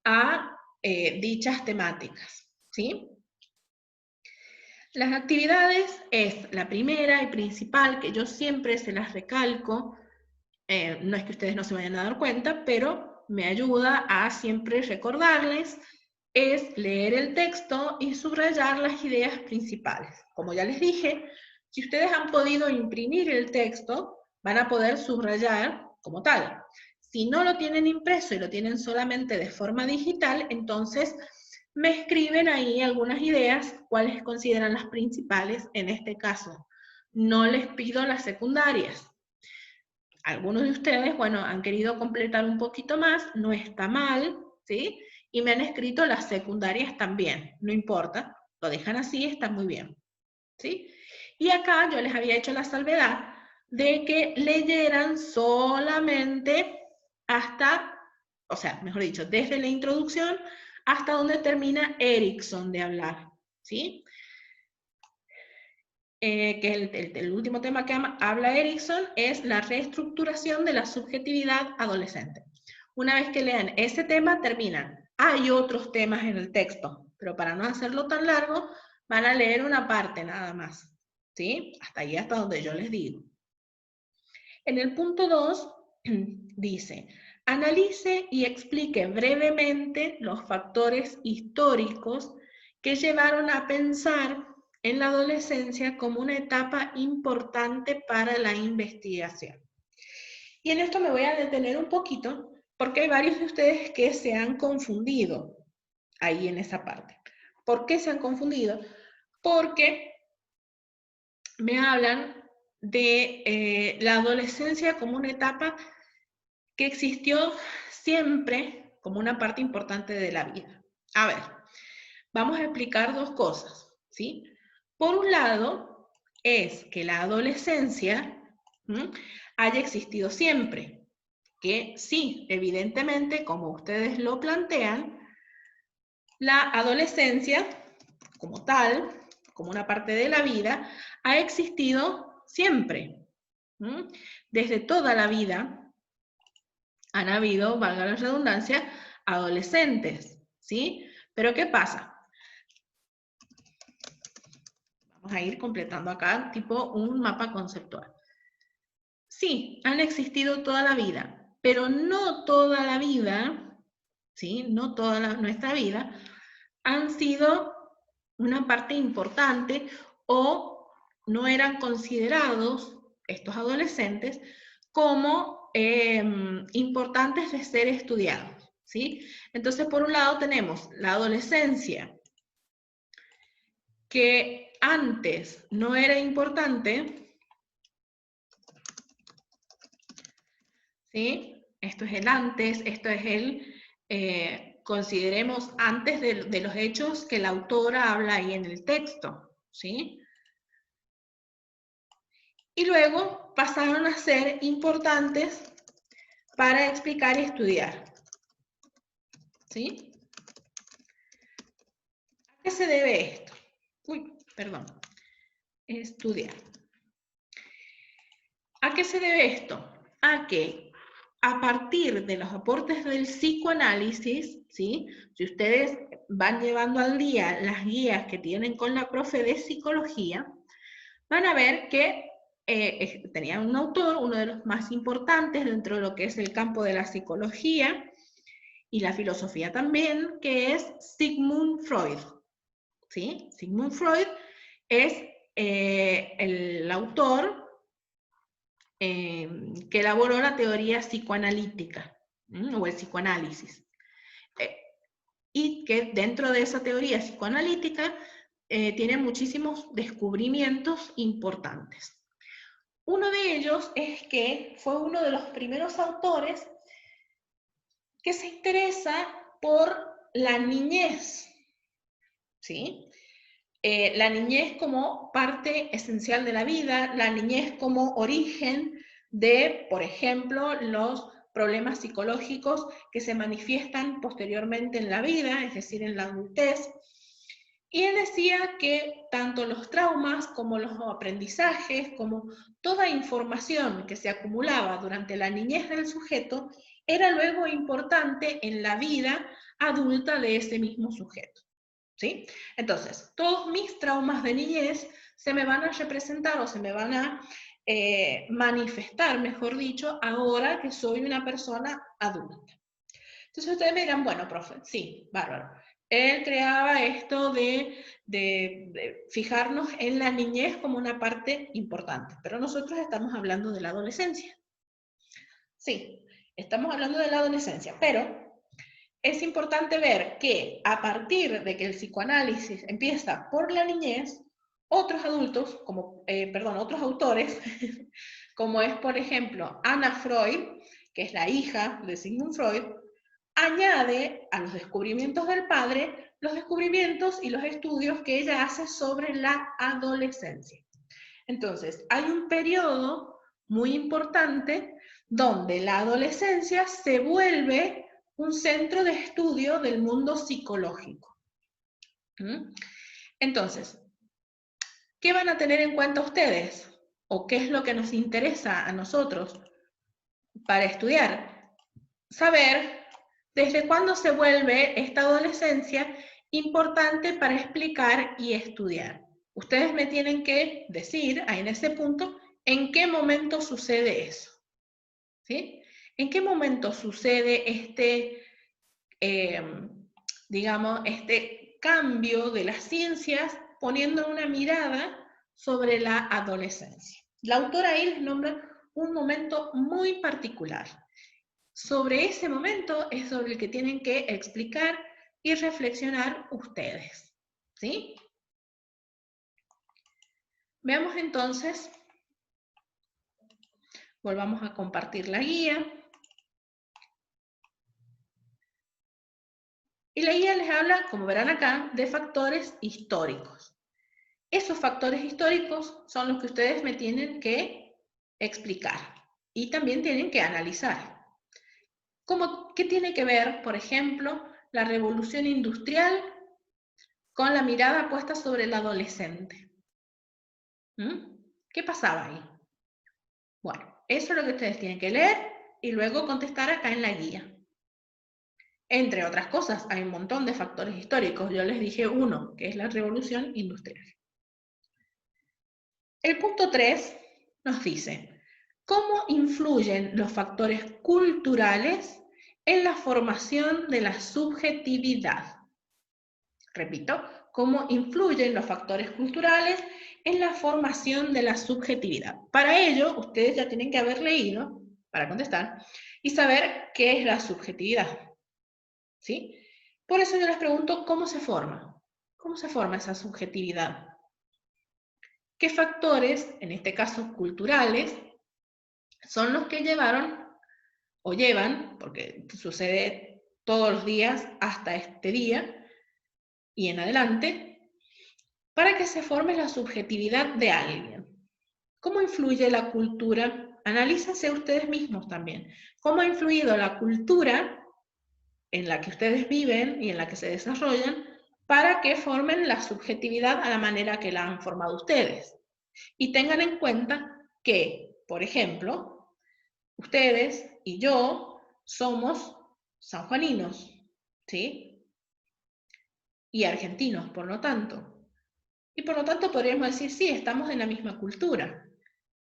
a dichas temáticas, ¿sí? Las actividades es la primera y principal, que yo siempre se las recalco, no es que ustedes no se vayan a dar cuenta, pero me ayuda a siempre recordarles, es leer el texto y subrayar las ideas principales. Como ya les dije, si ustedes han podido imprimir el texto, van a poder subrayar como tal. Si no lo tienen impreso y lo tienen solamente de forma digital, entonces me escriben ahí algunas ideas, cuáles consideran las principales en este caso. No les pido las secundarias. Algunos de ustedes, bueno, han querido completar un poquito más, no está mal, ¿sí? Y me han escrito las secundarias también, no importa, lo dejan así, está muy bien, ¿sí? Y acá yo les había hecho la salvedad de que leyeran solamente hasta, o sea, mejor dicho, desde la introducción hasta donde termina Erickson de hablar, ¿sí? Que el último tema que habla Erickson es la reestructuración de la subjetividad adolescente. Una vez que lean ese tema, terminan. Hay otros temas en el texto, pero para no hacerlo tan largo, van a leer una parte nada más, ¿sí? Hasta ahí, hasta donde yo les digo. En el punto 2 dice, analice y explique brevemente los factores históricos que llevaron a pensar en la adolescencia como una etapa importante para la investigación. Y en esto me voy a detener un poquito porque hay varios de ustedes que se han confundido ahí en esa parte. ¿Por qué se han confundido? Porque me hablan de la adolescencia como una etapa que existió siempre como una parte importante de la vida. A ver, vamos a explicar dos cosas, ¿sí? Por un lado, es que la adolescencia haya existido siempre, que sí, evidentemente, como ustedes lo plantean, la adolescencia como tal, como una parte de la vida, ha existido siempre, Desde toda la vida han habido, valga la redundancia, adolescentes, ¿sí? Pero ¿qué pasa? Vamos a ir completando acá, tipo un mapa conceptual. Sí, han existido toda la vida, pero no toda la vida, ¿sí? No toda nuestra vida, han sido una parte importante o no eran considerados estos adolescentes como importantes de ser estudiados, ¿sí? Entonces, por un lado tenemos la adolescencia, que antes no era importante, ¿sí? Esto es el antes, esto es el, consideremos antes de los hechos que la autora habla ahí en el texto, ¿sí? Y luego pasaron a ser importantes para explicar y estudiar, ¿sí? ¿A qué se debe esto? Uy, perdón. Estudiar. ¿A qué se debe esto? A que a partir de los aportes del psicoanálisis, ¿sí? Si ustedes van llevando al día las guías que tienen con la profe de psicología, van a ver que tenía un autor, uno de los más importantes dentro de lo que es el campo de la psicología y la filosofía también, que es Sigmund Freud, ¿sí? Sigmund Freud es el autor que elaboró la teoría psicoanalítica, o el psicoanálisis. Y que dentro de esa teoría psicoanalítica tiene muchísimos descubrimientos importantes. Uno de ellos es que fue uno de los primeros autores que se interesa por la niñez, ¿sí? La niñez como parte esencial de la vida, la niñez como origen de, por ejemplo, los problemas psicológicos que se manifiestan posteriormente en la vida, es decir, en la adultez. Y él decía que tanto los traumas como los aprendizajes, como toda información que se acumulaba durante la niñez del sujeto, era luego importante en la vida adulta de ese mismo sujeto. ¿Sí? Entonces, todos mis traumas de niñez se me van a representar o se me van a manifestar, mejor dicho, ahora que soy una persona adulta. Entonces ustedes me dirán, bueno, profe, sí, bárbaro. Él creaba esto de fijarnos en la niñez como una parte importante, pero nosotros estamos hablando de la adolescencia. Sí, estamos hablando de la adolescencia, pero es importante ver que a partir de que el psicoanálisis empieza por la niñez, otros adultos, otros autores, como es por ejemplo Anna Freud, que es la hija de Sigmund Freud, añade a los descubrimientos del padre los descubrimientos y los estudios que ella hace sobre la adolescencia. Entonces, hay un periodo muy importante donde la adolescencia se vuelve un centro de estudio del mundo psicológico. Entonces, ¿qué van a tener en cuenta ustedes? ¿O qué es lo que nos interesa a nosotros para estudiar? Saber desde cuándo se vuelve esta adolescencia importante para explicar y estudiar. Ustedes me tienen que decir, ahí en ese punto, en qué momento sucede eso. ¿Sí? ¿En qué momento sucede digamos, este cambio de las ciencias poniendo una mirada sobre la adolescencia? La autora ahí les nombra un momento muy particular. Sobre ese momento es sobre el que tienen que explicar y reflexionar ustedes. ¿Sí? Veamos entonces, volvamos a compartir la guía. Y la guía les habla, como verán acá, de factores históricos. Esos factores históricos son los que ustedes me tienen que explicar y también tienen que analizar. ¿Qué tiene que ver, por ejemplo, la revolución industrial con la mirada puesta sobre el adolescente? ¿Qué pasaba ahí? Bueno, eso es lo que ustedes tienen que leer y luego contestar acá en la guía. Entre otras cosas, hay un montón de factores históricos. Yo les dije uno, que es la Revolución Industrial. El punto 3 nos dice, ¿cómo influyen los factores culturales en la formación de la subjetividad? Repito, ¿cómo influyen los factores culturales en la formación de la subjetividad? Para ello, ustedes ya tienen que haber leído, para contestar, y saber qué es la subjetividad. ¿Sí? Por eso yo les pregunto, ¿cómo se forma? ¿Cómo se forma esa subjetividad? ¿Qué factores, en este caso culturales, son los que llevaron o llevan, porque sucede todos los días hasta este día y en adelante, para que se forme la subjetividad de alguien? ¿Cómo influye la cultura? Analícense ustedes mismos también. ¿Cómo ha influido la cultura en la que ustedes viven y en la que se desarrollan para que formen la subjetividad a la manera que la han formado ustedes? Y tengan en cuenta que, por ejemplo, ustedes y yo somos sanjuaninos, ¿sí? Y argentinos, por lo tanto. Y por lo tanto podríamos decir, sí, estamos en la misma cultura.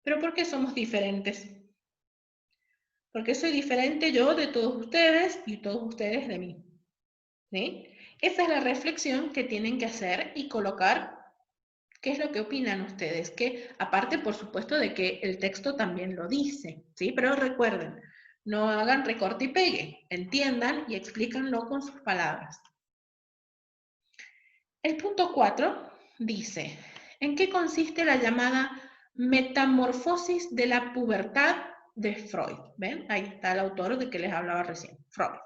Pero ¿por qué somos diferentes? Porque soy diferente yo de todos ustedes y todos ustedes de mí. ¿Sí? Esa es la reflexión que tienen que hacer y colocar qué es lo que opinan ustedes, que aparte, por supuesto, de que el texto también lo dice, ¿sí? Pero recuerden, no hagan recorte y pegue, entiendan y explícanlo con sus palabras. El punto 4 dice, ¿en qué consiste la llamada metamorfosis de la pubertad de Freud? ¿Ven? Ahí está el autor de que les hablaba recién, Freud.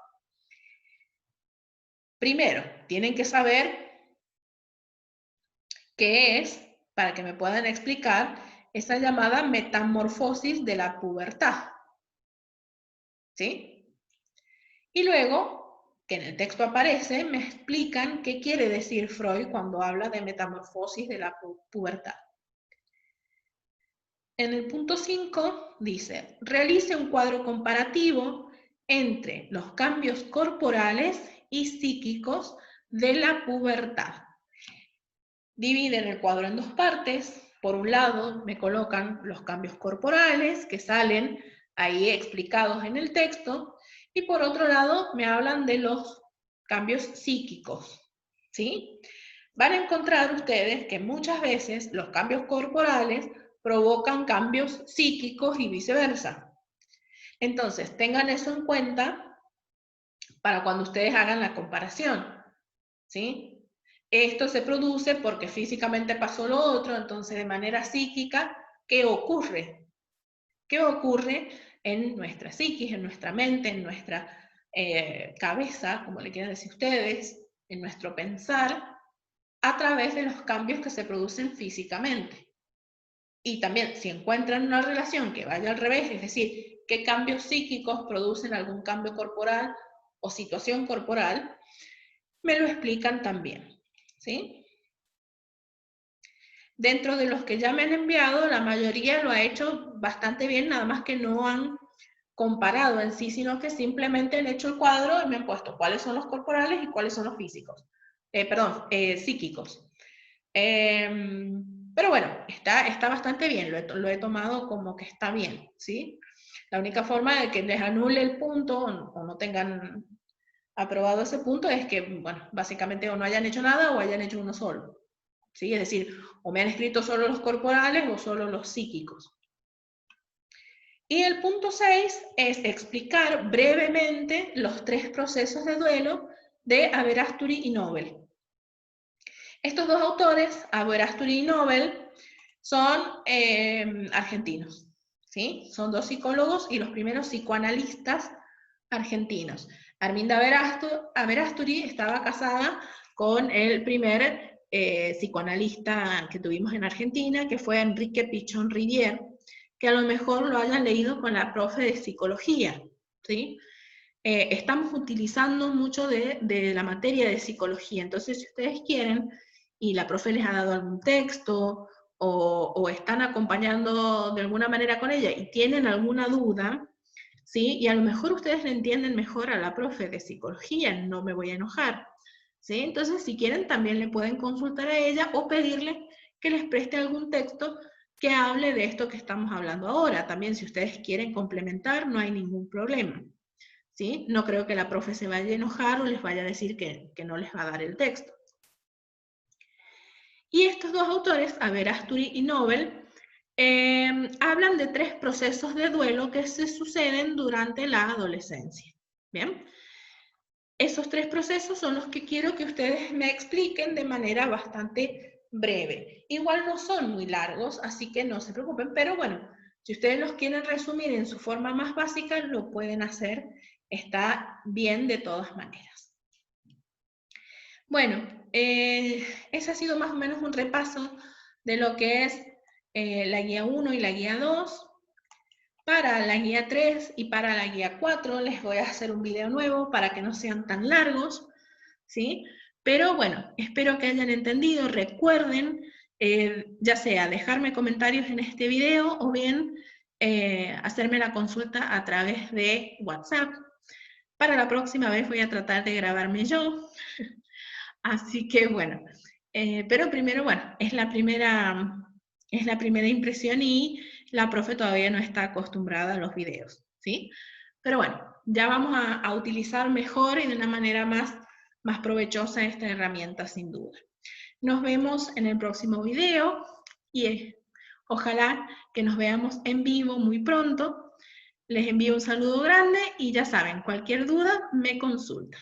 Primero, tienen que saber qué es, para que me puedan explicar, esa llamada metamorfosis de la pubertad. ¿Sí? Y luego, que en el texto aparece, me explican qué quiere decir Freud cuando habla de metamorfosis de la pubertad. En el punto 5 dice, realice un cuadro comparativo entre los cambios corporales y psíquicos de la pubertad. Dividen el cuadro en dos partes. Por un lado me colocan los cambios corporales que salen ahí explicados en el texto, y por otro lado me hablan de los cambios psíquicos, ¿sí? Van a encontrar ustedes que muchas veces los cambios corporales provocan cambios psíquicos y viceversa. Entonces, tengan eso en cuenta para cuando ustedes hagan la comparación, ¿sí? Esto se produce porque físicamente pasó lo otro, entonces de manera psíquica, ¿qué ocurre? ¿Qué ocurre en nuestra psiquis, en nuestra mente, en nuestra cabeza, como le quieran decir ustedes, en nuestro pensar, a través de los cambios que se producen físicamente? Y también, si encuentran una relación que vaya al revés, es decir, qué cambios psíquicos producen algún cambio corporal o situación corporal, me lo explican también. ¿Sí? Dentro de los que ya me han enviado, la mayoría lo ha hecho bastante bien, nada más que no han comparado en sí, sino que simplemente han hecho el cuadro y me han puesto cuáles son los corporales y cuáles son los físicos. Psíquicos. Pero bueno, está bastante bien, lo he tomado como que está bien, ¿sí? La única forma de que les anule el punto o no tengan aprobado ese punto es que, bueno, básicamente o no hayan hecho nada o hayan hecho uno solo, ¿sí? Es decir, o me han escrito solo los corporales o solo los psíquicos. Y el punto 6 es explicar brevemente los 3 procesos de duelo de Aberasturi y Nobel. Estos dos autores, Aberasturi y Nobel, son argentinos, ¿sí? Son 2 psicólogos y los primeros psicoanalistas argentinos. Arminda Aberasturi estaba casada con el primer psicoanalista que tuvimos en Argentina, que fue Enrique Pichón Rivière, que a lo mejor lo hayan leído con la profe de psicología, ¿sí? Estamos utilizando mucho de la materia de psicología, entonces si ustedes quieren, y la profe les ha dado algún texto, o están acompañando de alguna manera con ella y tienen alguna duda, ¿sí? Y a lo mejor ustedes le entienden mejor a la profe de psicología, no me voy a enojar, ¿sí? Entonces, si quieren, también le pueden consultar a ella o pedirle que les preste algún texto que hable de esto que estamos hablando ahora. También, si ustedes quieren complementar, no hay ningún problema, ¿sí? No creo que la profe se vaya a enojar o les vaya a decir que no les va a dar el texto. Y estos dos autores, Aberasturi y Nobel, hablan de 3 procesos de duelo que se suceden durante la adolescencia. ¿Bien? Esos 3 procesos son los que quiero que ustedes me expliquen de manera bastante breve. Igual no son muy largos, así que no se preocupen, pero bueno, si ustedes los quieren resumir en su forma más básica, lo pueden hacer, está bien de todas maneras. Bueno, ese ha sido más o menos un repaso de lo que es la guía 1 y la guía 2. Para la guía 3 y para la guía 4 les voy a hacer un video nuevo para que no sean tan largos, ¿sí? Pero bueno, espero que hayan entendido. Recuerden, ya sea dejarme comentarios en este video o bien hacerme la consulta a través de WhatsApp. Para la próxima vez voy a tratar de grabarme yo. Así que bueno, pero primero, bueno, es la primera impresión y la profe todavía no está acostumbrada a los videos, ¿sí? Pero bueno, ya vamos a utilizar mejor y de una manera más provechosa esta herramienta, sin duda. Nos vemos en el próximo video y ojalá que nos veamos en vivo muy pronto. Les envío un saludo grande y ya saben, cualquier duda me consulta.